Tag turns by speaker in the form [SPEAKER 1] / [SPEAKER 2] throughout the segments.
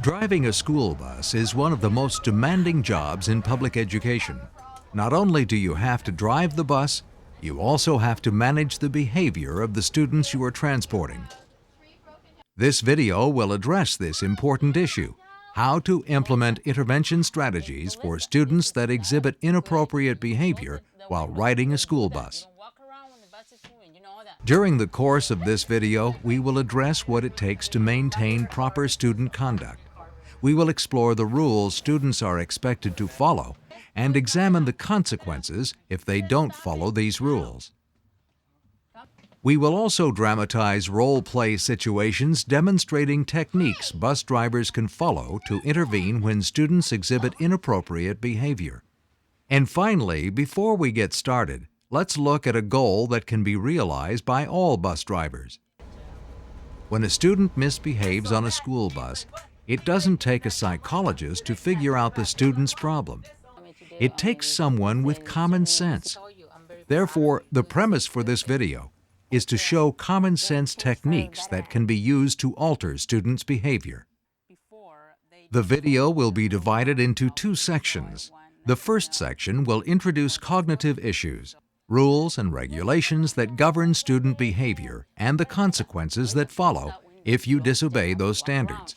[SPEAKER 1] Driving a school bus is one of the most demanding jobs in public education. Not only do you have to drive the bus, you also have to manage the behavior of the students you are transporting. This video will address this important issue: how to implement intervention strategies for students that exhibit inappropriate behavior while riding a school bus. During the course of this video, we will address what it takes to maintain proper student conduct. We will explore the rules students are expected to follow and examine the consequences if they don't follow these rules. We will also dramatize role-play situations demonstrating techniques bus drivers can follow to intervene when students exhibit inappropriate behavior. And finally, before we get started, let's look at a goal that can be realized by all bus drivers. When a student misbehaves on a school bus, it doesn't take a psychologist to figure out the student's problem. It takes someone with common sense. Therefore, the premise for this video is to show common sense techniques that can be used to alter students' behavior. The video will be divided into two sections. The first section will introduce cognitive issues, rules and regulations that govern student behavior, and the consequences that follow if you disobey those standards.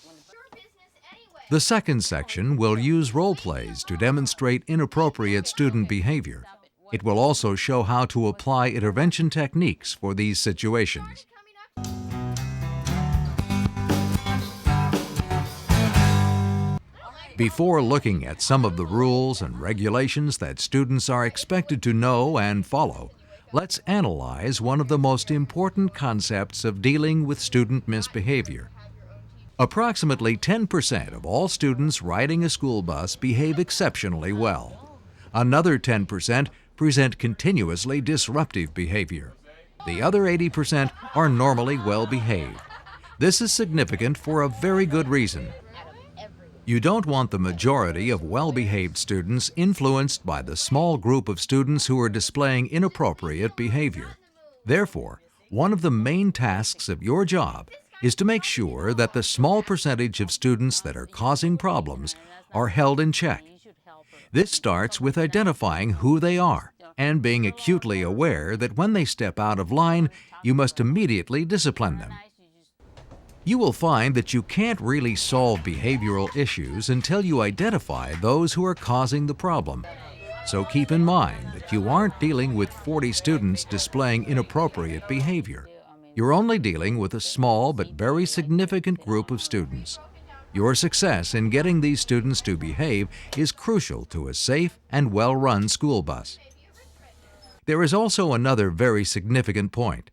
[SPEAKER 1] The second section will use role plays to demonstrate inappropriate student behavior. It will also show how to apply intervention techniques for these situations. Before looking at some of the rules and regulations that students are expected to know and follow, let's analyze one of the most important concepts of dealing with student misbehavior. Approximately 10% of all students riding a school bus behave exceptionally well. Another 10% present continuously disruptive behavior. The other 80% are normally well behaved. This is significant for a very good reason. You don't want the majority of well-behaved students influenced by the small group of students who are displaying inappropriate behavior. Therefore, one of the main tasks of your job is to make sure that the small percentage of students that are causing problems are held in check. This starts with identifying who they are and being acutely aware that when they step out of line, you must immediately discipline them. You will find that you can't really solve behavioral issues until you identify those who are causing the problem. So keep in mind that you aren't dealing with 40 students displaying inappropriate behavior. You're only dealing with a small but very significant group of students. Your success in getting these students to behave is crucial to a safe and well-run school bus. There is also another very significant point.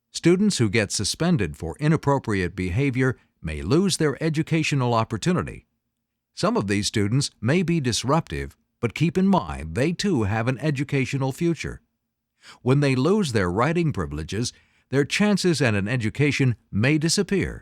[SPEAKER 1] Students who get suspended for inappropriate behavior may lose their educational opportunity. Some of these students may be disruptive, but keep in mind they too have an educational future. When they lose their riding privileges, their chances at an education may disappear.